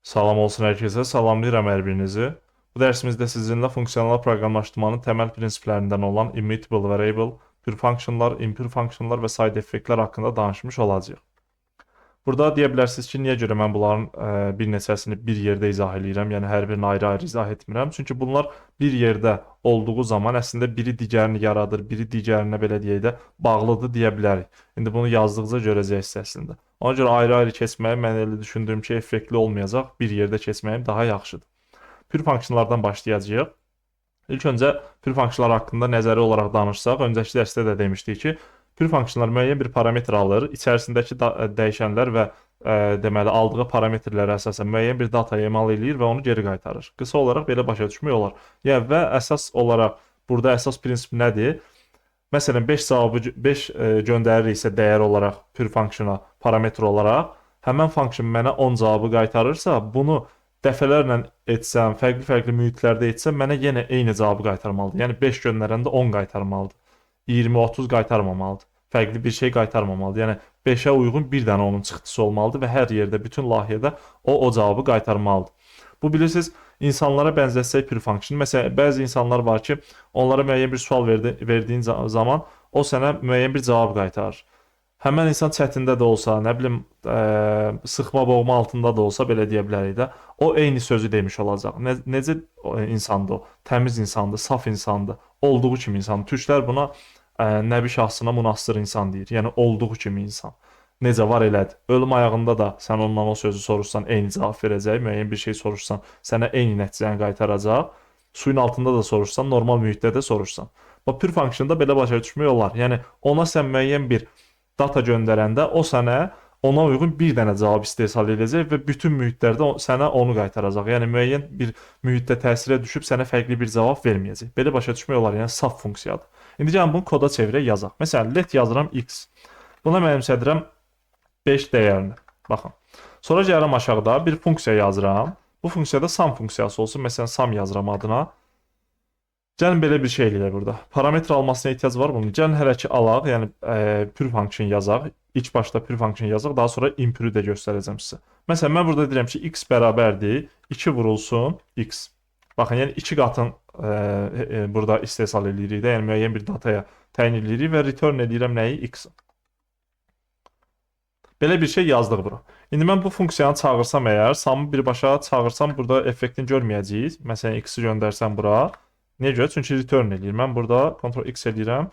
Salam olsun herkese, salamlayıram hər birinizi. Bu dərsimizdə sizinlə funksional proqramlaşdırmanın təməl prinsiplərindən olan immutable variable, pure functionlar, impure functionlar və side effektlər haqqında danışmış olacağıq. Burada deyə bilərsiniz ki, niyə görə mən bunların bir neçəsini bir yerdə izah edirəm, yəni hər birini ayrı-ayrı izah etmirəm. Çünki bunlar bir yerdə olduğu zaman əslində biri digərini yaradır, biri digərinə belə deyək də bağlıdır deyə bilərik. İndi bunu yazdıqca görəcəksiniz əslində. Ona görə ayrı-ayrı keçməyi mən elə düşündüyüm ki, effektli olmayacaq, bir yerdə keçməyim daha yaxşıdır. Pure funksiyonlardan başlayacağıq. İlk öncə pure funksiyonlar haqqında nəzəri olaraq danışsaq, öncəki dərsdə də demişdik ki, pure funksiyonlar müəyyən bir parametr alır, içərisindəki dəyişənlər və deməli aldığı parametrlərə əsasən müəyyən bir data emal eləyir və onu geri qaytarır. Qısa olaraq belə başa düşmək olar. Yəni və əsas olaraq burada əsas prinsip nədir? Məsələn 5 cavabı 5 göndəririksə dəyər olaraq pure funksiyona parametr olaraq, həmin funksiyon mənə 10 cavabı qaytarırsa, bunu dəfələrlə etsəm, fərqli-fərqli mühitlərdə etsəm, mənə yenə eyni cavabı qaytarmalıdır. Yəni 5 göndərəndə 10 qaytarmalıdır. 20-30 qaytarmamalıdır. Fərqli bir şey qaytarmamalıdır. Yəni 5-ə uyğun bir dənə onun çıxdısı olmalıdır və hər yerdə, bütün layihədə o cavabı qaytarmalıdır. Bu bilirsiniz, insanlara bənzətsək pure function. Məsələn, bəzi insanlar var ki, onlara müəyyən bir sual verdiyin zaman o sənə müəyyən bir cavab qaytarır. Həmən insan çətində də olsa, nə bilim, sıxma boğma altında da olsa belə deyə bilərik də, o eyni sözü demiş olacaq. Necə insandır o? Təmiz insandır, saf insandır, olduğu kimi insandır. Türklər buna nəbi şahsına münasır insan deyir. Yəni olduğu kimi insan. Necə var elədir. Ölüm ayağında da sən ondan o sözü soruşsan eyni cavab verəcək, müəyyən bir şey soruşsan, sənə eyni nəticəni qaytaracaq. Suyun altında da soruşsan, normal mühitdə də soruşsan. Bax pure functionda belə başa düşmək olar. Yəni ona sən müəyyən bir data göndərəndə o sənə ona uyğun bir dənə cavab istehsal edəcək və bütün mühitlərdə sənə onu qaytaracaq. Yəni müəyyən bir mühitdə təsirə düşüb sənə fərqli bir cavab verməyəcək. Belə başa düşmək olar, yəni saf funksiyadır. İndi gəlin bunu koda çevirək, yazaq. Məsələn, let yazıram x. Buna mənimsədirəm 5 dəyərini. Baxın. Sonra gəlirəm aşağıda bir funksiya yazıram. Bu funksiyada sum funksiyası olsun. Məsələn, sum yazıram adına. Gəlin belə bir şey eləyək burada. Parametr almasına ehtiyac var bunun. Gəlin hələ ki alaq, yəni pure function yazaq. İlk başda pure function yazaq, daha sonra impure də göstərəcəm sizə. Məsələn, mən burada deyirəm ki, x bərabərdir 2 vurulsun x. Baxın, yəni 2 qatın burada istehsal edirik də, yəni müəyyən bir dataya təyin edirik və return edirəm nəyi? X. Belə bir şey yazdıq bura. İndi mən bu funksiyanı çağırsam əgər, sum'ı birbaşa çağırsam burada effektini görməyəcəyik. Məsələn, x-i göndərsəm bura. Niyə görə? Çünki return eləyir. Mən burada Ctrl X eləyirəm.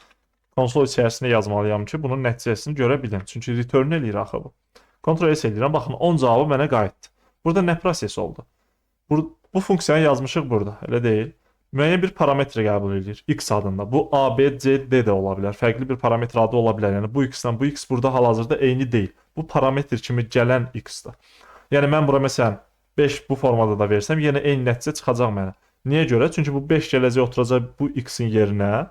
Konsol içərisində yazmalıyam ki, bunun nəticəsini görə bilim. Çünki return eləyir axı bu. Ctrl S eləyirəm. Baxın, 10 cavabı mənə qayıtdı. Burada nə proses oldu? Bu funksiyanı yazmışıq burada, elə deyil. Müəyyən bir parametr qəbul edir x adında. Bu A, B, C, D də ola bilər. Fərqli bir parametr adı ola bilər. Yəni bu x-dən bu x burada hal-hazırda eyni deyil. Bu parametr kimi gələn x-dir. Yəni mən bura məsələn 5 bu formada da versəm, yenə eyni nəticə çıxacaq mənə. Niyə görə? Çünki bu 5 gələcək oturacaq bu x-in yerinə.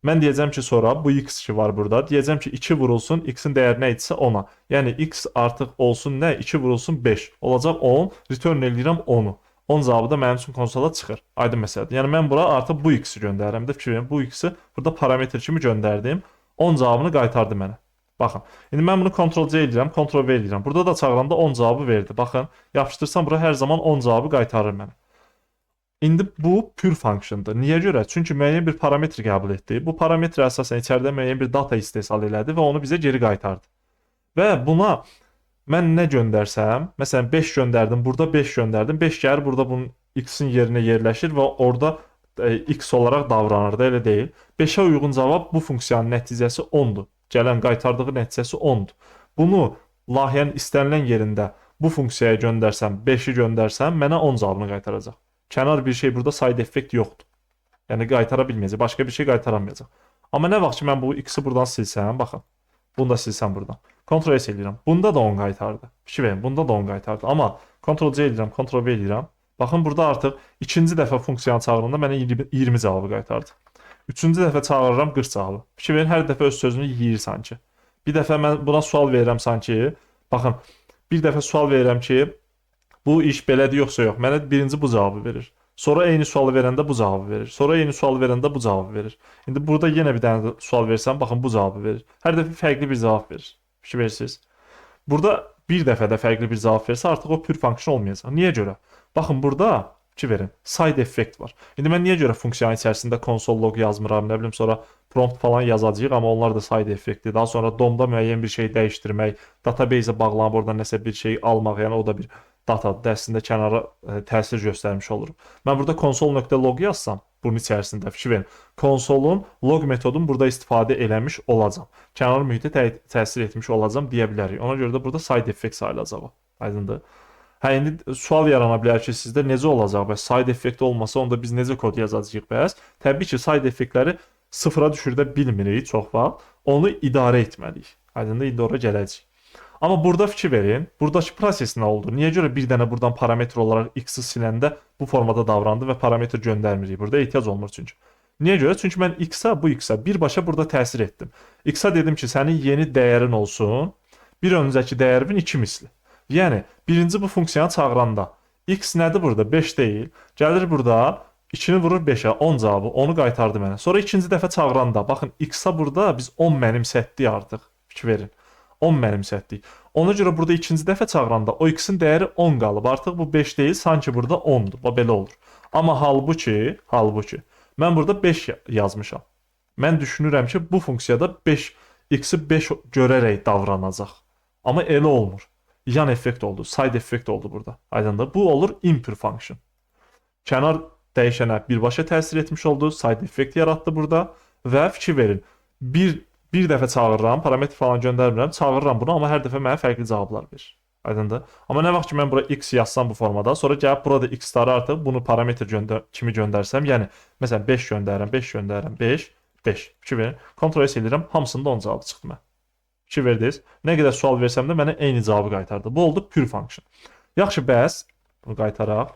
Mən deyəcəm ki, sonra bu x ki var burada. Deyəcəm ki, 2 vurulsun, x-in dəyəri nə idisə 10-a. Yəni x artıq olsun nə? 2 vurulsun 5. Olacaq 10. Return eləyirəm 10-u. 10 cavabı da mənim üçün konsola çıxır. Aydın məsələdir. Yəni mən bura artıq bu x-i göndərirəm də fikir verin. Bu x-i burada parametr kimi göndərdim. 10 cavabını qaytardı mənə. Baxın. İndi mən bunu Ctrl-C eləyirəm, Ctrl-V eləyirəm. Burada da çağıranda 10 cavabı verdi. Baxın, yapışdırsam bura hər zaman 10 cavabı qaytarır mənə. İndi bu pure functiondur. Niyə görə? Çünki müəyyən bir parametr qəbul etdi. Bu parametr əsasən içəridə müəyyən bir data istehsal elədi və onu bizə geri qaytardı. Və buna mən nə göndərsəm, məsələn 5 göndərdim, burada 5 göndərdim. 5 gəlir burada bunun x-in yerinə yerləşir və orada x olaraq davranır da, elə deyil. 5-ə uyğun cavab bu funksiyanın nəticəsi 10-dur. Gələn qaytardığı nəticəsi 10-dur. Bunu layihənin istənilən yerində bu funksiyaya göndərsəm, 5-i göndərsəm, mənə 10 cavabını qaytaracaq. Kənar bir şey burada side effect yoxdur. Yəni qaytara bilməyəcək, başqa bir şey qaytaramayacaq. Amma nə vaxt ki mən bu x-i buradan silsəm, baxın. Bunu da silsəm buradan. Ctrl S eləyirəm. Bunda da 10 qaytardı. Fikir verin, bunda da 10 qaytardı. Amma Ctrl-C eləyirəm, Ctrl-V eləyirəm. Baxın burada artıq ikinci dəfə funksiyanı çağıranda mənə 20 cavabı qaytardı. Üçüncü dəfə çağırıram 40 cavabı. Fikir verin, hər dəfə öz sözünü yeyir sanki. Bir dəfə mən buna sual verirəm sanki. Baxın, bir dəfə sual verirəm ki, bu iş belədir yoxsa yox. Mənə birinci bu cavabı verir. Sonra eyni sualı verəndə bu cavabı verir. Sonra eyni sualı verəndə bu cavabı verir. İndi burada yenə bir dənə sual versəm, baxın bu cavabı verir. Hər dəfə fərqli bir cavab verir. Fikir verirsiniz. Burada bir dəfədə fərqli bir cavab versə, artıq o pure function olmayacaq. Niyə görə? Baxın burada fikir verin. Side effect var. İndi mən niyə görə funksiyanın içərisində console log yazmıram, nə bilim, sonra prompt falan yazacağıq, amma onlar da side effectdir. Daha sonra DOM-da müəyyən bir şey dəyişdirmək, database-ə bağlanıb oradan nəsə bir şey almaq, yəni o da bir datadır. Əslində kənara təsir göstərmiş olurum. Mən burada console.log yazsam, bunun içərisində fikir verin. Konsolun log metodunu burada istifadə eləmiş olacam. Kənar mühitə təsir etmiş olacam deyə bilərik. Ona görə də burada side effect sayılacaq. Aydındır? Hə, indi sual yarana bilər ki, sizdə necə olacaq? Bəs side effect olmasa onda biz necə kod yazacağıq bəs? Təbii ki, side effectləri sıfıra düşürdə bilmirik çox vaxt. Onu idarə etməliyik. Aydındır? İndi ora gələcəyik. Amma burada fikir verin. Buradakı proses nə oldu? Niyə görə bir dənə buradan parametr olaraq x-i siləndə bu formada davrandı və parametr göndərmirik? Burada ehtiyac olmur çünki. Niyə görə? Çünki mən x-a, bu x-a birbaşa burada təsir etdim. X-a dedim ki, sənin yeni dəyərin olsun, bir öncəki dəyərimin 2 misli. Yəni, birinci bu funksiyanı çağıranda x nədir burada? 5 deyil. Gəlir burada 2-ni vurur 5-ə, 10 cavabı, onu qaytardı mənə. Sonra ikinci dəfə çağıranda, baxın, x-a burada biz 10 mənimsətdik artıq. Fikir verin. 10 mənimsətdik. Ona görə burada ikinci dəfə çağıranda o x-in dəyəri 10 qalıb. Artıq bu 5 deyil, sanki burada 10-dur. Bu belə olur. Amma halbuki, mən burada 5 yazmışam. Mən düşünürəm ki, bu funksiyada 5 x-i 5 görərək davranacaq. Amma elə olmur. Yan effekt oldu, side effect oldu burada. Aydındır? Bu olur impure function. Kənar dəyişənə birbaşa təsir etmiş oldu, side effect yaratdı burada və fikir verin. Bir dəfə çağırıram, parametr falan göndərmirəm, çağırıram bunu, amma hər dəfə mənə fərqli cavablar verir. Aydındır? Amma nə vaxt ki mən bura x yazsam bu formada, sonra gəlib burada x-ları artıq bunu parametr kimi göndərsəm, yəni məsələn 5 göndərirəm, 5. Fikir verin. Kontrol edirəm, hamısında 10 cavabı çıxdı mən. Fikir verdiniz. Nə qədər sual versəm də mənə eyni cavabı qaytardı. Bu oldu pure function. Yaxşı, bəs bunu qaytaraq.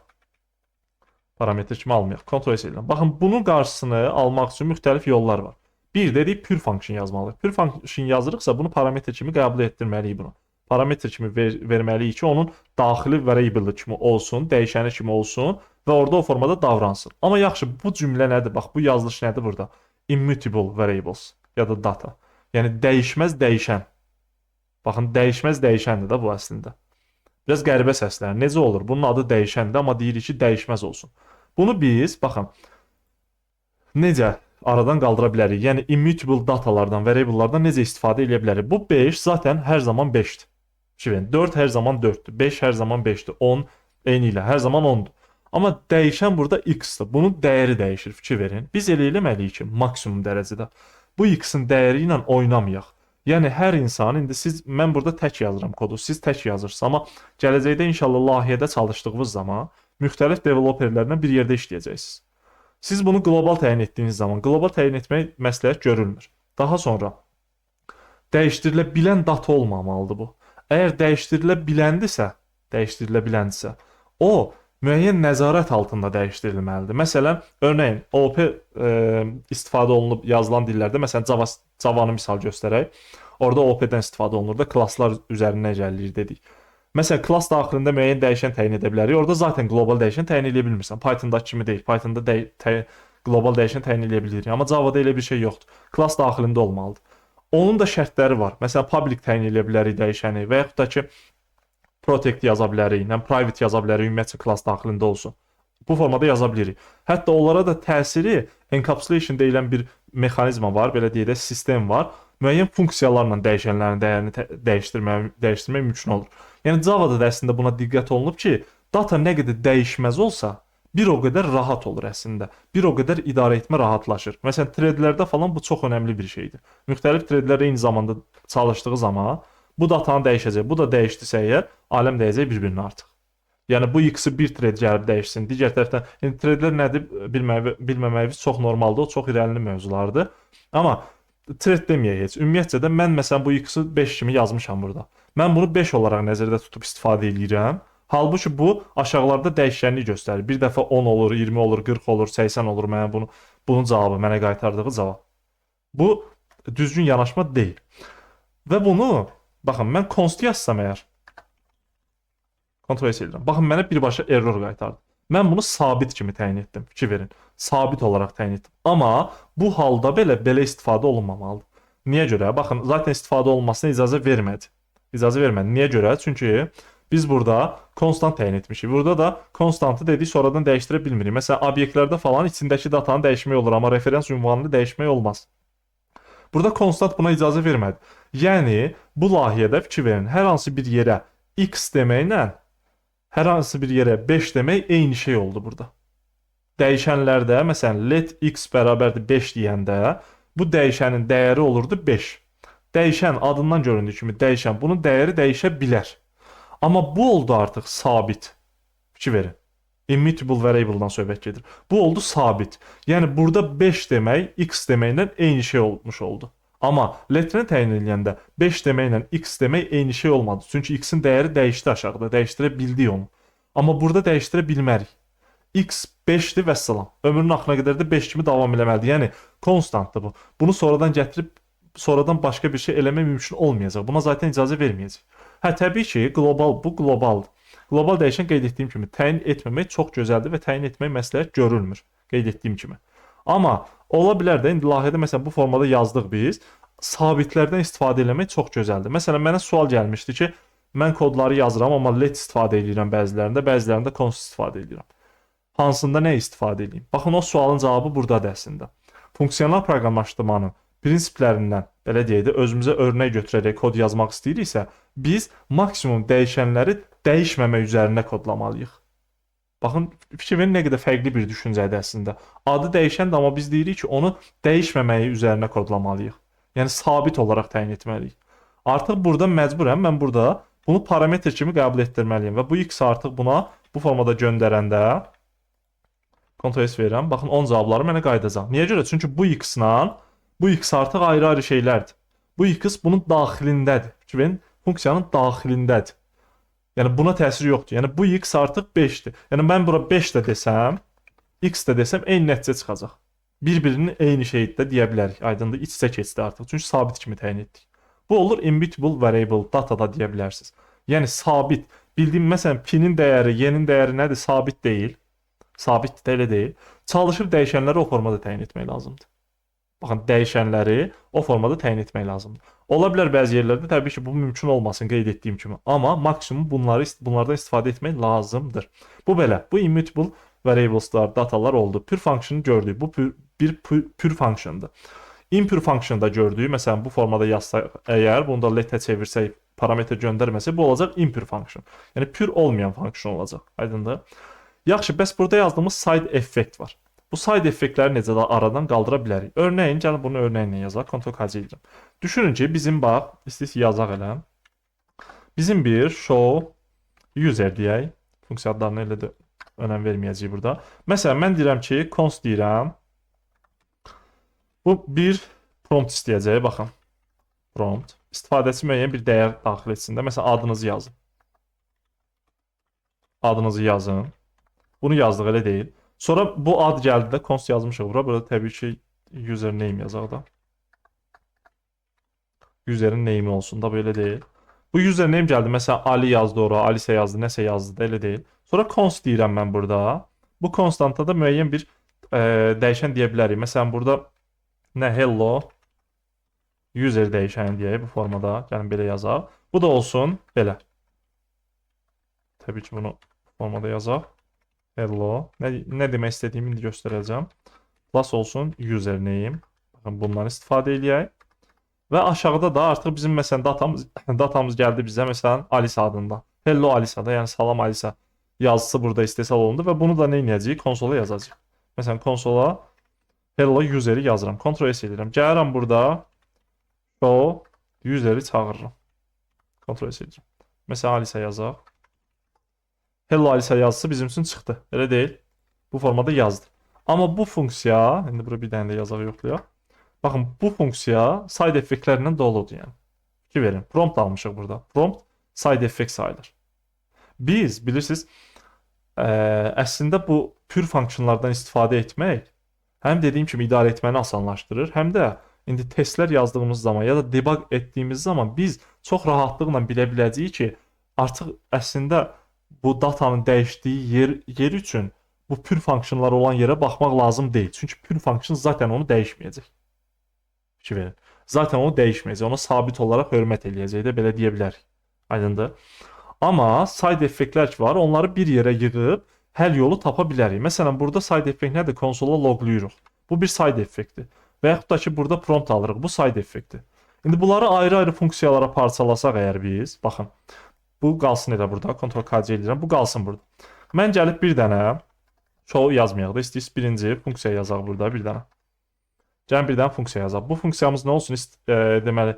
Parametr kimi almayaq. Kontrol edirəm. Baxın, bunun qarşısını almaq üçün müxtəlif yollar var. Bir dedik pure function yazmalıyıq. Pure function yazırıqsa bunu parametr kimi qəbul etdirməliyik bunu. Parametr kimi verməliyik ki, onun daxili variable kimi olsun, dəyişəni kimi olsun və orada o formada davransın. Amma yaxşı, bu cümlə nədir? Bax, bu yazılış nədir burada? Immutable variables ya da data. Yəni dəyişməz dəyişən. Baxın, dəyişməz dəyişəndir də bu əslində. Biraz qəribə səslənir. Necə olur? Bunun adı dəyişəndir, amma deyirik ki, dəyişməz olsun. Bunu biz, baxın, necə aradan qaldıra bilərik? Yəni immutable datalardan, variable'lardan necə istifadə edə bilərik? Bu 5 zaten hər zaman 5-dir. Fikir 4 hər zaman 4-dür. 5 hər zaman 5-dir. 10 eyni ilə hər zaman 10-dur. Amma dəyişən burada x-dir. Bunun dəyəri dəyişir. Fikir verin. Biz elə eləməliyik ki, maksimum dərəcədə bu x-in dəyəri ilə oynamayaq. Yəni hər insan, indi mən burada tək yazıram kodu, siz tək yazırsınız, amma gələcəkdə inşallah layihədə çalışdığınız zaman müxtəlif developerlərlə bir yerdə işləyəcəksiniz. Siz bunu qlobal təyin etdiyiniz zaman, qlobal təyin etmək məsləhət görülmür. Daha sonra dəyişdirilə bilən data olmamalıdır bu. Əgər dəyişdirilə biləndirsə, o müəyyən nəzarət altında dəyişdirilməlidir. Məsələn, örneğin OOP istifadə olunub yazılan dillərdə, məsələn Java-nı misal göstərək. Orada OOP-dən istifadə olunur da klasslar üzərindən gəlir dedik. Məsələn, klass daxilində müəyyən dəyişən təyin edə bilərik. Orada zaten qlobal dəyişən təyin edə bilmirsən. Python-dakı kimi deyil. Python-da qlobal dəyişən təyin edə bilirik. Amma Java-da elə bir şey yoxdur. Klass daxilində olmalıdır. Onun da şərtləri var. Məsələn, public təyin edə bilərik dəyişəni və yaxud da ki, protect yaza bilərik, private yaza bilərik, ümumiyyətcə klass daxilində olsun. Bu formada yaza bilirik. Hətta onlara da təsiri encapsulation deyilən bir mexanizma var, belə deyək də sistem var. Müəyyən funksiyalarla dəyişənlərin dəyərini dəyişdirmək mümkün olur. Yəni Java-da da əslində buna diqqət olunub ki, data nə qədər dəyişməz olsa, bir o qədər rahat olur əslində. Bir o qədər idarə etmə rahatlaşır. Məsələn, threadlərdə falan bu çox önəmli bir şeydir. Müxtəlif threadlər eyni zamanda çalışdığı zaman bu datanı dəyişəcək. Bu da dəyişdisə əgər, aləm dəyəcək bir-birinə artıq. Yəni bu x-i bir thread gəlib dəyişsin. Digər tərəfdən, yəni threadlər nədir bilməməyimiz çox normaldır. O çox irəlili mövzulardır. Amma thread deməyək heç. Ümumiyyətcə də mən məsələn bu x-i 5 kimi yazmışam burada. Mən bunu 5 olaraq nəzərdə tutub istifadə edirəm. Halbuki bu aşağılarda dəyişkənlik göstərir. Bir dəfə 10 olur, 20 olur, 40 olur, 80 olur mənə bunun cavabı, mənə qaytardığı cavab. Bu düzgün yanaşma deyil. Və bunu, baxın, mən const yazsam əgər, kontrol edirəm. Baxın, mənə birbaşa error qaytardı. Mən bunu sabit kimi təyin etdim. Fikir verin. Sabit olaraq təyin etdim. Amma bu halda belə istifadə olunmamalıdır. Niyə görə? Baxın, zaten istifadə olunmasına icazə vermədi. İcazə vermədi. Niyə görə? Çünki biz burada konstant təyin etmişik. Burada da konstantı dedik sonradan dəyişdirə bilmirik. Məsələn, obyektlərdə falan içindəki datanı dəyişmək olur, amma referans ünvanını dəyişmək olmaz. Burada konstant buna icazə vermədi. Yəni bu layihədə fikir verin. Hər hansı bir yerə x deməklə hər hansı bir yerə 5 demək eyni şey oldu burada. Dəyişənlərdə məsələn let x bərabərdir 5 deyəndə bu dəyişənin dəyəri olurdu 5. Dəyişən adından göründüyü kimi dəyişən bunun dəyəri dəyişə bilər. Amma bu oldu artıq sabit. Fikir verin. Immutable variable-dan söhbət gedir. Bu oldu sabit. Yəni burada 5 demək x deməklə eyni şey olmuş oldu. Amma letrini təyin edəndə 5 deməklə x demək eyni şey olmadı. Çünki x-in dəyəri dəyişdi aşağıda. Dəyişdirə bildik onu. Amma burada dəyişdirə bilmərik. X 5-dir və salam. Ömrünün axırına qədər də 5 kimi davam eləməlidir. Yəni konstantdır bu. Bunu sonradan gətirib sonradan başqa bir şey eləmək mümkün olmayacaq. Buna zaten icazə verməyəcək. Hə, təbii ki, bu qlobaldır. Qlobal dəyişən qeyd etdiyim kimi təyin etməmək çox gözəldir və təyin etmək məsləhət görülmür. Qeyd etdiyim kimi. Amma ola bilər də indi layihədə məsələn bu formada yazdıq biz. Sabitlərdən istifadə etmək çox gözəldir. Məsələn mənə sual gəlmişdi ki, mən kodları yazıram amma let istifadə edirəm bəzilərində, bəzilərində const istifadə edirəm. Hansında nə istifadə edeyim? Baxın o sualın cavabı burdadır əslində. Funksional proqramlaşdırmanın prinsiplərindən, belə deyək də, özümüzə örnək götürərək kod yazmaq istəyiriksə, biz maksimum dəyişənləri dəyişməmək üzərində kodlamalıyıq. Baxın, fikir verin nə qədər fərqli bir düşüncədir əslində. Adı dəyişəndir, amma biz deyirik ki, onu dəyişməməyi üzərinə kodlamalıyıq. Yəni sabit olaraq təyin etməliyik. Artıq burada məcburəm, mən burada bunu parametr kimi qəbul etdirməliyəm və bu x artıq buna bu formada göndərəndə Ctrl S verirəm. Baxın 10 cavabları mənə qayıdacaq. Niyə görə? Çünki bu x-la bu x artıq ayrı-ayrı şeylərdir. Bu x bunun daxilindədir. Fikir verin, funksiyanın daxilindədir. Yəni buna təsir yoxdur. Yəni bu x artıq 5-dir. Yəni mən bura 5 də desəm, x də desəm eyni nəticə çıxacaq. Bir-birinin eyni şeyi də deyə bilərik. Aydındır, iç-içə keçdi artıq. Çünki sabit kimi təyin etdik. Bu olur immutable variable, datada deyə bilərsiniz. Yəni sabit. Bildiyim məsələn p-nin dəyəri, y-nin dəyəri nədir? Sabit deyil. Sabit də elə deyil. Çalışıb dəyişənləri o formada təyin etmək lazımdır. Baxın, dəyişənləri o formada təyin etmək lazımdır. Ola bilər bəzi yerlərdə təbii ki, bu mümkün olmasın qeyd etdiyim kimi. Amma maksimum bunlardan istifadə etmək lazımdır. Bu belə. Bu immutable variableslar, datalar oldu. Pure function'ı gördük. Bu bir pure function'dır. Impure function'da gördüyü, məsələn bu formada yazsaq əgər, bunu da let-ə çevirsək, parametr göndərməsək, bu olacaq impure function. Yəni pure olmayan function olacaq. Aydındır? Yaxşı, bəs burada yazdığımız side effect var. Bu side effektləri necə də aradan qaldıra bilərik? Örneğin, gəlin bunu örnəyinlə yazaq. Ctrl-KC edirəm. Düşünün ki, bizim bax, istəyirsə yazaq elə. Bizim bir show user deyək. Funksiya adlarına elə də önəm verməyəcəyik burada. Məsələn, mən deyirəm ki, const deyirəm. Bu bir prompt istəyəcək. Baxın. Prompt. İstifadəçi müəyyən bir dəyər daxil etsin də. Məsələn, adınızı yazın. Adınızı yazın. Bunu yazdıq, elə deyil. Sonra bu ad gəldi də const yazmışıq bura. Burada təbii ki, user name yazaq da. Userin name olsun da, belə deyil. Bu user name gəldi. Məsələn, Ali yazdı ora, Alisə yazdı, nəsə yazdı da, elə deyil. Sonra const deyirəm mən burada. Bu konstanta da müəyyən bir dəyişən deyə bilərik. Məsələn, burada nə hello user dəyişəni deyək bu formada. Gəlin belə yazaq. Bu da olsun belə. Təbii ki, bunu formada yazaq. Hello. Nə demək istədiyimi indi göstərəcəm. Plus olsun username. Baxın, bundan istifadə eləyək. Və aşağıda da artıq bizim məsələn datamız gəldi bizə məsələn Alisa adında. Hello Alisa da, yəni salam Alisa yazısı burada istehsal olundu və bunu da nə edəcəyik? Konsola yazacağıq. Məsələn konsola hello useri yazıram. Ctrl S edirəm. Gəlirəm burada show useri çağırıram. Ctrl S edirəm. Məsələn Alisa yazaq. Hello Alisa yazısı bizim üçün çıxdı. Elə deyil. Bu formada yazdı. Amma bu funksiya, indi bura bir dənə də yazaq yoxlayaq. Baxın, bu funksiya side effektlərlə doludur yəni. Fikir verin. Prompt almışıq burada. Prompt side effect sayılır. Biz bilirsiniz, əslində bu pure funksiyonlardan istifadə etmək həm dediyim kimi idarə etməni asanlaşdırır, həm də indi testlər yazdığımız zaman ya da debug etdiyimiz zaman biz çox rahatlıqla bilə biləcəyik ki, artıq əslində bu datanın dəyişdiyi yer üçün bu pure funksiyonlar olan yerə baxmaq lazım deyil. Çünki pure function zaten onu dəyişməyəcək. Fikir verin. Zaten onu dəyişməyəcək. Ona sabit olaraq hörmət eləyəcək də, belə deyə bilərik. Aydındır. Amma side effektlər ki var, onları bir yerə yığıb həll yolu tapa bilərik. Məsələn, burada side effekt nədir? Konsola loqlayırıq. Bu bir side effektdir. Və yaxud da ki, burada prompt alırıq. Bu side effektdir. İndi bunları ayrı-ayrı funksiyalara parçalasaq əgər biz, baxın. Bu qalsın elə burada. Ctrl K C edirəm. Bu qalsın burada. Mən gəlib bir dənə show yazmayaq da, istəyirsiniz birinci funksiya yazaq burada bir dənə. Gəlin bir dənə funksiya yazaq. Bu funksiyamız nə olsun? Deməli,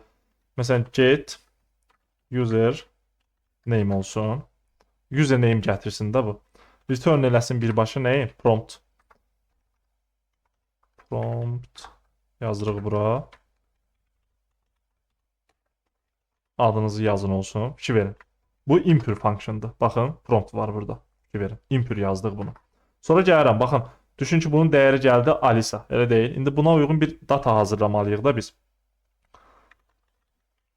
məsələn, get user name olsun. User name gətirsin də bu. Return eləsin birbaşa nəyi? Prompt. Prompt yazırıq bura. Adınızı yazın olsun. Fikir verin. Bu impure function'dır. Baxın, prompt var burada. Fikir verin. Impure yazdıq bunu. Sonra gəlirəm, baxın. Düşün ki, bunun dəyəri gəldi Alisa. Elə deyil. İndi buna uyğun bir data hazırlamalıyıq da biz.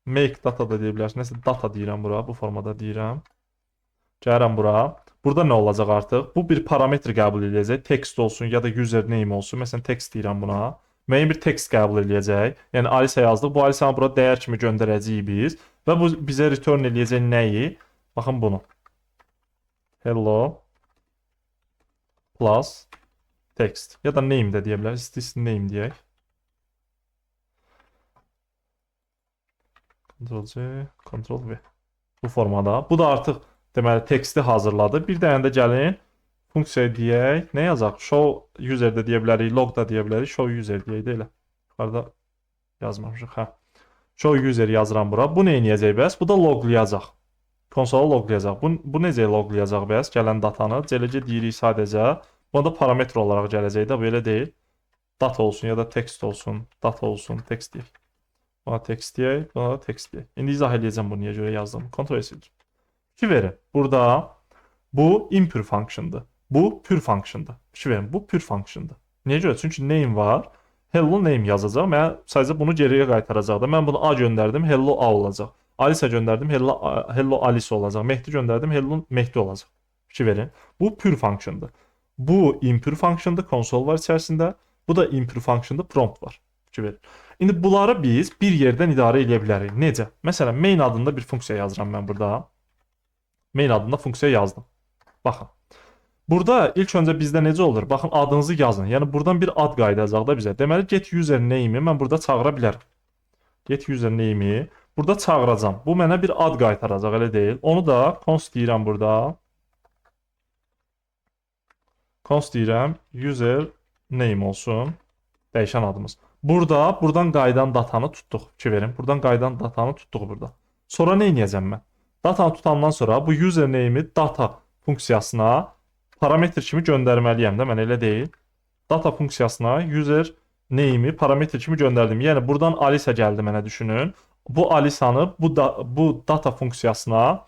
Make data da deyə bilərsiniz. Nəsə data deyirəm bura. Bu formada deyirəm. Gəlirəm bura. Burada nə olacaq artıq? Bu bir parametr qəbul edəcək. Text olsun ya da user name olsun. Məsələn, text deyirəm buna. Müəyyən bir text qəbul edəcək. Yəni Alisa yazdıq. Bu Alisanı bura dəyər kimi göndərəcəyik biz. Və bu bizə return eləyəcək nəyi? Baxın bunu. Hello plus text. Ya da name də deyə bilərik. İstəyirsin name deyək. Ctrl-C, Ctrl-V. Bu formada. Bu da artıq deməli texti hazırladı. Bir dənə də gəlin funksiyaya deyək. Nə yazaq? Show user də deyə bilərik, log da deyə bilərik. Show user deyək də elə. Yuxarıda yazmamışıq. Hə. Show user yazıram bura. Bu nə edəcək bəs? Bu da loglayacaq. Konsola loglayacaq. Bu necə loglayacaq bəs? Gələn datanı. Gələcək deyirik sadəcə. Buna da parametr olaraq gələcək də. Belə deyil. Data olsun ya da text olsun. Data olsun. Text deyək. Buna text deyək. Buna da text deyək. İndi izah edəcəm bunu niyə görə yazdım. Ctrl-S. Fikir verin. Burada bu impure function'dır. Bu pure function'dır. Fikir verin. Bu pure function'dır. Niyə görə? Çünki name var. Hello name yazacaq. Mən sadəcə bunu geriyə qaytaracaq da. Mən bunu A göndərdim. Hello A olacaq. Alisa göndərdim. Hello Alisa olacaq. Mehdi göndərdim. Hello Mehdi olacaq. Fikir verin. Bu pure function'dır. Bu impure function'dır. Konsol var içərisində. Bu da impure function'dır. Prompt var. Fikir verin. İndi bunları biz bir yerdən idarə edə bilərik. Necə? Məsələn, main adında bir funksiya yazıram mən burada. Main adında funksiya yazdım. Baxın. Burada ilk öncə bizdə necə olur? Baxın, adınızı yazın. Yəni buradan bir ad qayıdacaq da bizə. Deməli, get user name-i mən burada çağıra bilərəm. Get user name-i burada çağıracam. Bu mənə bir ad qaytaracaq, elə deyil. Onu da const deyirəm burada. Const deyirəm user name olsun. Dəyişən adımız. Buradan qayıdan datanı tutduq. Fikir verin. Buradan qayıdan datanı tutduq burada. Sonra nə edəcəm mən? Datanı tutandan sonra bu user name-i data funksiyasına parametr kimi göndərməliyəm də, mən elə deyil. Data funksiyasına user name-i parametr kimi göndərdim. Yəni buradan Alisa gəldi mənə düşünün. Bu Alisanı bu data funksiyasına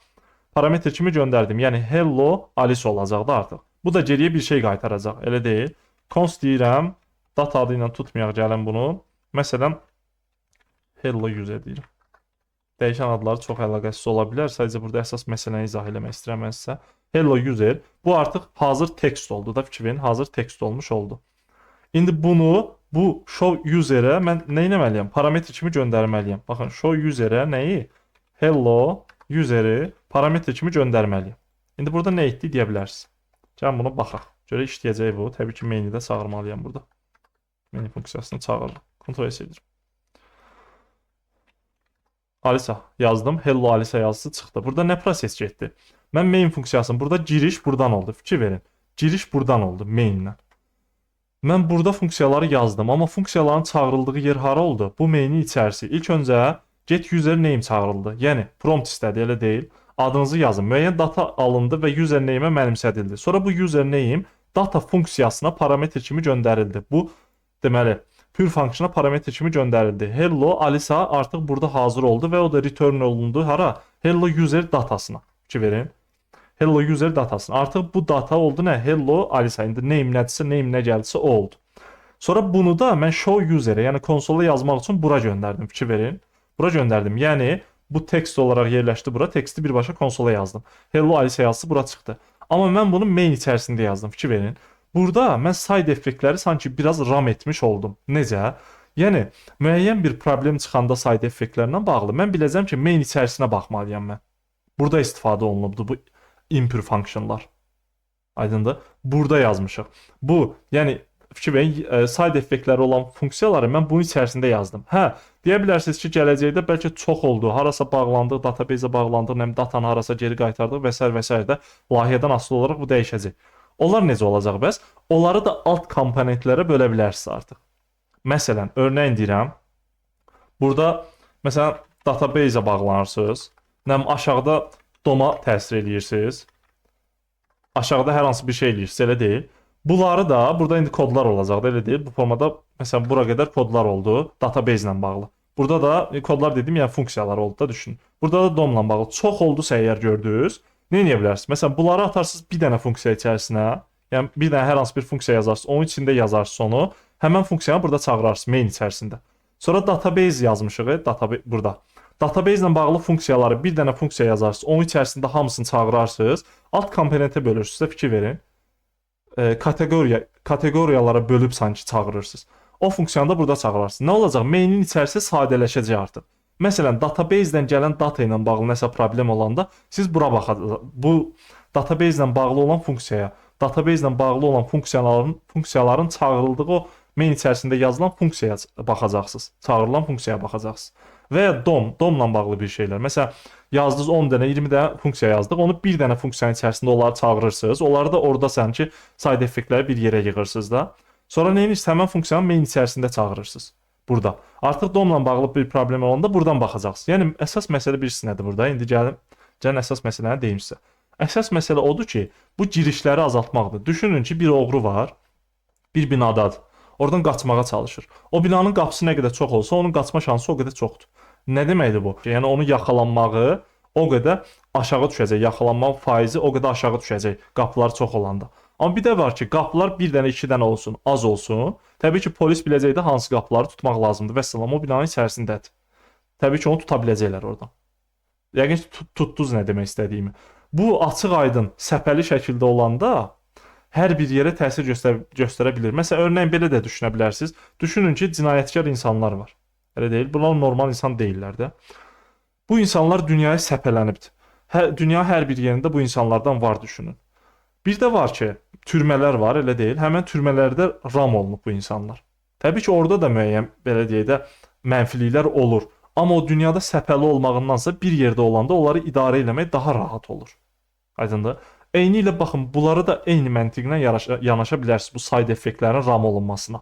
parametr kimi göndərdim. Yəni hello Alisa olacaq da artıq. Bu da geriyə bir şey qaytaracaq, elə deyil. Const deyirəm. Data adı ilə tutmayaq gəlin bunu. Məsələn hello user deyirəm. Dəyişən adları çox əlaqəsiz ola bilər. Sadəcə burada əsas məsələni izah eləmək istəyirəm mən sizə. Hello user. Bu artıq hazır text oldu da, fikir verin. Hazır text olmuş oldu. İndi bu show user'ə mən nə etməliyəm? Parametr kimi göndərməliyəm. Baxın, show user'ə nəyi? Hello user'i parametr kimi göndərməliyəm. İndi burada nə etdi deyə bilərsiniz. Gəlin buna baxaq. Görə işləyəcək bu. Təbii ki, main-i də çağırmalıyam burada. Main funksiyasını çağırırım. Ctrl-S edirəm. Alisa yazdım. Hello Alisa yazısı çıxdı. Burada nə proses getdi? Mən main funksiyasını burada giriş buradan oldu. Fikir verin. Giriş buradan oldu main-lə. Mən burada funksiyaları yazdım, amma funksiyaların çağırıldığı yer hara oldu? Bu main-in içərisi. İlk öncə get user name çağırıldı. Yəni prompt istədi, elə deyil. Adınızı yazın. Müəyyən data alındı və user name-ə mənimsədildi. Sonra bu user name data funksiyasına parametr kimi göndərildi. Bu deməli pure functiona parametr kimi göndərildi. Hello Alisa artıq burada hazır oldu və o da return olundu hara? Hello user datasına. Fikir verin. Hello user datasına. Artıq bu data oldu nə? Hello Alisa. İndi name nədirsə, name nə gəldisə o oldu. Sonra bunu da mən show user'ə, yəni konsola yazmaq üçün bura göndərdim. Fikir verin. Bura göndərdim. Yəni bu text olaraq yerləşdi bura. Texti birbaşa konsola yazdım. Hello Alisa yazısı bura çıxdı. Amma mən bunu main içərisində yazdım. Fikir verin. Burada mən side effektləri sanki biraz ram etmiş oldum. Necə? Yəni müəyyən bir problem çıxanda side effektlərlə bağlı mən biləcəm ki, main içərisinə baxmalıyam mən. Burada istifadə olunubdu bu impure funksiyonlar. Aydındır? Burada yazmışıq. Bu, yəni fikir verin, side effektləri olan funksiyaları mən bunun içərisində yazdım. Hə, deyə bilərsiniz ki, gələcəkdə bəlkə çox oldu, harasa bağlandıq, database-ə bağlandıq, nə bilim datanı harasa geri qaytardıq və s. və s. də layihədən asılı olaraq bu dəyişəcək. Onlar necə olacaq bəs? Onları da alt komponentlərə bölə bilərsiniz artıq. Məsələn, örnəyin deyirəm. Burada məsələn database-ə bağlanırsınız. Nə bilim aşağıda DOM-a təsir eləyirsiniz. Aşağıda hər hansı bir şey eləyirsiniz, elə deyil. Bunları da burada indi kodlar olacaq, elə deyil. Bu formada məsələn bura qədər kodlar oldu, database ilə bağlı. Burada da kodlar dedim, yəni funksiyalar oldu da düşünün. Burada da DOM-la bağlı. Çox oldusa əgər gördünüz, nə edə bilərsiniz? Məsələn, bunları atarsınız bir dənə funksiya içərisinə. Yəni bir dənə hər hansı bir funksiya yazarsınız, onun içində yazarsınız onu. Həmin funksiyanı burada çağırarsınız main içərisində. Sonra database yazmışıq, burada. Database ilə bağlı funksiyaları bir dənə funksiya yazarsınız, onun içərisində hamısını çağırarsınız. Alt komponentə bölürsünüz, fikir verin. Kateqoriyalara bölüb sanki çağırırsınız. O funksiyanı da burada çağırarsınız. Nə olacaq? Mainin içərisi sadələşəcək artıq. Məsələn, database-dən gələn data ilə bağlı nəsə problem olanda siz bura baxacaqsınız. Bu database ilə bağlı olan funksiyaya, database ilə bağlı olan funksiyaların çağırıldığı o main içərisində yazılan funksiyaya baxacaqsınız. Çağırılan funksiyaya baxacaqsınız. Və ya DOM-la bağlı bir şeylər. Məsələn, yazdınız 10 dənə, 20 dənə funksiya yazdıq. Onu bir dənə funksiyanın içərisində onları çağırırsınız. Onları da orada sanki side effektləri bir yerə yığırsınız da. Sonra nə edirsiniz? Həmin funksiyanın main içərisində çağırırsınız. Burada. Artıq DOM-la bağlı bir problem olanda buradan baxacaqsınız. Yəni əsas məsələ birisi nədir burada? İndi gəlin əsas məsələni deyim sizə. Əsas məsələ odur ki, bu girişləri azaltmaqdır. Düşünün ki, bir oğru var, bir binadadır. Oradan qaçmağa çalışır. O binanın qapısı nə qədər çox olsa, onun qaçma şansı o qədər çoxdur. Nə deməkdir bu? Yəni onu yaxalanmağı o qədər aşağı düşəcək, yaxalanmaq faizi o qədər aşağı düşəcək qapılar çox olanda. Amma bir də var ki, qapılar bir dənə, iki dənə olsun, az olsun. Təbii ki, polis biləcəkdə hansı qapıları tutmaq lazımdır. Vəssalam, o binanın içərisindədir. Təbii ki, onu tuta biləcəklər oradan. Yəqin ki, tutdunuz nə demək istədiyimi. Bu açıq-aydın, səpəli şəkildə olanda hər bir yerə təsir göstərə bilir. Məsələn, örneğin belə də düşünə bilərsiniz. Düşünün ki, cinayətkar insanlar var. Elə deyil. Bunlar normal insan deyirlər də. Bu insanlar dünyaya səpələnibdir. Dünya hər bir yerində bu insanlardan var düşünün. Bir də var ki, türmələr var, elə deyil. Həmin türmələrdə ram olunub bu insanlar. Təbii ki, orada da müəyyən, belə deyək də, mənfiliklər olur. Amma o dünyada səpəli olmağındansa bir yerdə olanda onları idarə etmək daha rahat olur. Aydındır? Eyni ilə baxın, bunları da eyni məntiqlə yanaşa bilərsiniz bu side effektlərin ram olunmasına.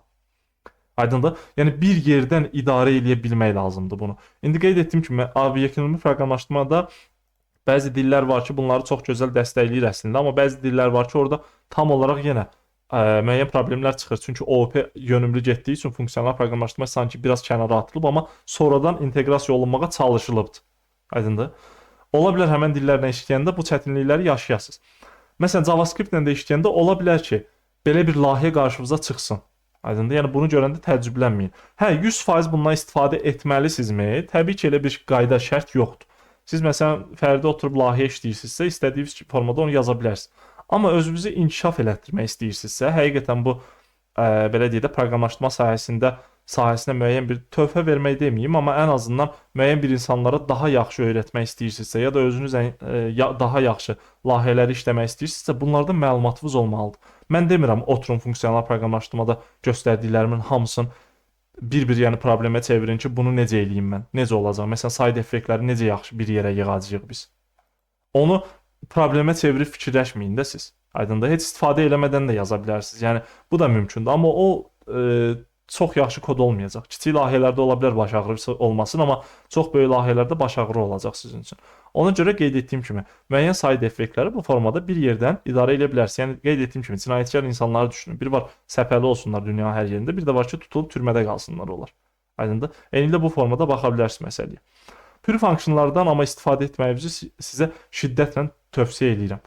Aydındır? Yəni bir yerdən idarə edə bilmək lazımdır bunu. İndi qeyd etdiyim kimi, obyekt-nömrə proqramlaşdırmada bəzi dillər var ki, bunları çox gözəl dəstəkləyir əslində, amma bəzi dillər var ki, orada tam olaraq yenə müəyyən problemlər çıxır. Çünki OOP yönümlü getdiyi üçün funksiyonel proqramlaşdırma sanki biraz kənara atılıb, amma sonradan inteqrasiya olunmağa çalışılıbdır. Aydındır? Ola bilər həmən dillərlə işləyəndə bu çətinlikləri yaşayasınız. Məsələn, JavaScript-lə də işləyəndə ola bilər ki, belə bir layihə qarşınıza çıxsın. Aydındır? Yəni bunu görəndə təəccüblənməyin. Hə, 100% bundan istifadə etməlisinizmi? Təbii ki, elə bir qayda, şərt yoxdur. Siz məsələn, fərdi oturub layihə işləyirsinizsə, istədiyiniz formada onu yaza bilərsiniz. Amma özünüzü inkişaf elətdirmək istəyirsinizsə, həqiqətən bu belə deyək də proqramlaşdırma sahəsinə müəyyən bir töhfə vermək deməyim, amma ən azından müəyyən bir insanlara daha yaxşı öyrətmək istəyirsinizsə, ya da özünüz daha yaxşı layihələri işləmək istəyirsinizsə, bunlardan məlumatınız olmalıdır. Mən demirəm, oturun funksional proqramlaşdırmada göstərdiklərimin hamısını bir-bir yəni problemə çevirin ki, bunu necə eləyim mən, necə olacaq? Məsələn, side effektləri necə yaxşı bir yerə yığacağıq biz? Onu problemə çevirib fikirləşməyin də siz. Aydındır? Heç istifadə eləmədən də yaza bilərsiniz. Yəni, bu da mümkündür. Amma o çox yaxşı kod olmayacaq. Kiçik layihələrdə ola bilər baş ağrısı olmasın, amma çox böyük layihələrdə baş ağrı olacaq sizin üçün. Ona görə qeyd etdiyim kimi, müəyyən side effektləri bu formada bir yerdən idarə edə bilərsiniz. Yəni, qeyd etdiyim kimi, cinayətkar insanları düşünün. Bir var, səpəli olsunlar dünyanın hər yerində, bir də var ki, tutulub türmədə qalsınlar onlar. Aydındır? Eynilə bu formada baxa bilərsiniz məsələyə. Pür funksiyonlardan amma istifadə etməyinizi sizə şiddətlə tövsiyə edirəm.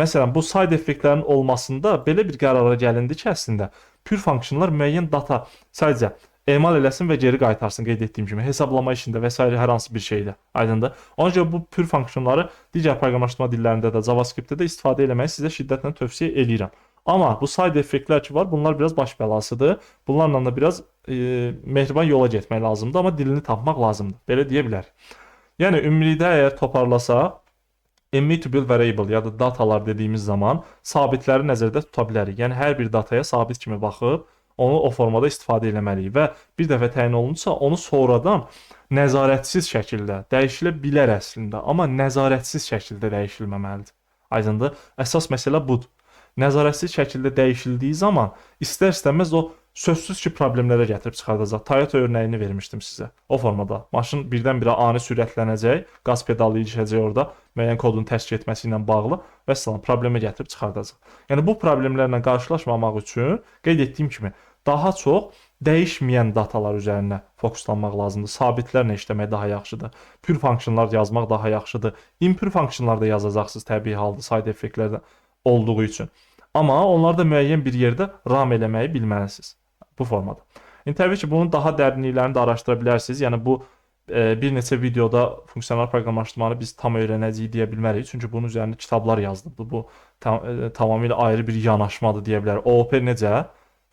Məsələn, bu side effektlərin olmasında belə bir qərara gəlindi ki, əslində pür funksiyonlar müəyyən data sadəcə emal eləsin və geri qaytarsın, qeyd etdiyim kimi, hesablama işində və s. hər hansı bir şeydə. Aydındır? Ona görə bu pür funksiyonları digər proqramlaşdırma dillərində də, JavaScript-də də istifadə eləməyi sizə şiddətlə tövsiyə edirəm. Amma bu side effektlər ki var, bunlar biraz baş bəlasıdır. Bunlarla da biraz mehriban yola getmək lazımdır, amma dilini tapmaq lazımdır. Belə deyə bilərik. Yəni ümumilikdə əgər toparlasaq, immutable variable ya da datalar dediyimiz zaman sabitləri nəzərdə tuta bilərik. Yəni hər bir dataya sabit kimi baxıb onu o formada istifadə etməliyik və bir dəfə təyin olunsa onu sonradan nəzarətsiz şəkildə dəyişilə bilər əslində, amma nəzarətsiz şəkildə dəyişilməməlidir. Aydındır? Əsas məsələ budur. Nəzarətsiz şəkildə dəyişildiyi zaman istər-istəməz o sözsüz ki, problemlərə gətirib çıxardacaq. Toyota örnəyini vermişdim sizə. O formada maşın birdən-birə ani sürətlənəcək, qaz pedalı ilişəcək orada, müəyyən kodun təşkil etməsi ilə bağlı və salam problemə gətirib çıxardacaq. Yəni bu problemlərlə qarşılaşmamaq üçün qeyd etdiyim kimi daha çox dəyişməyən datalar üzərində fokuslanmaq lazımdır. Sabitlərlə işləmək daha yaxşıdır. Pür funksiyonlar yazmaq daha yaxşıdır. Impür funksiyonlar da yazacaqsınız təbii halda side effektlərdə olduğu üçün. Amma onları da müəyyən bir yerdə ram eləməyi bilməlisiniz bu formada. Təbii ki, bunun daha dərinliklərini də araşdıra bilərsiniz. Yəni bu bir neçə videoda funksional proqramlaşdırmanı biz tam öyrənəcəyik deyə bilmərik. Çünki bunun üzərində kitablar yazılıb. Bu tamamilə ayrı bir yanaşmadır deyə bilərik. OOP necə?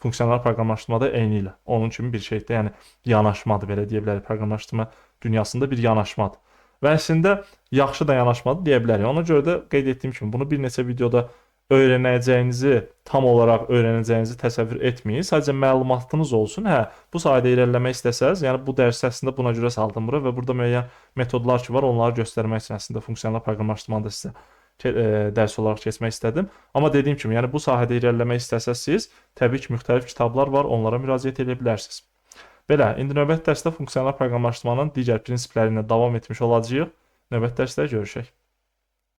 Funksional proqramlaşdırmada eyni ilə. Onun kimi bir şeydir. Yəni yanaşmadır belə deyə bilərik. Proqramlaşdırma dünyasında bir yanaşmadır. Və əslində yaxşı da yanaşmadır deyə bilərik. Ona görə də qeyd etdiyim kimi bunu bir neçə videoda öyrənəcəyinizi, tam olaraq öyrənəcəyinizi təsəvvür etməyin. Sadəcə məlumatınız olsun. Hə, bu sahədə irəliləmək istəsəz, yəni bu dərsi əslində buna görə saldım bura və burada müəyyən metodlar ki var, onları göstərmək üçün əslində funksional proqramlaşdırmanı da sizə dərs olaraq keçmək istədim. Amma dediyim kimi, yəni bu sahədə irəliləmək istəsəz siz, təbii ki, müxtəlif kitablar var, onlara müraciət edə bilərsiniz. Belə, indi növbəti dərsdə funksional proqramlaşdırmanın digər prinsipləri ilə davam etmiş olacağıq. Növbəti dərsdə görüşək.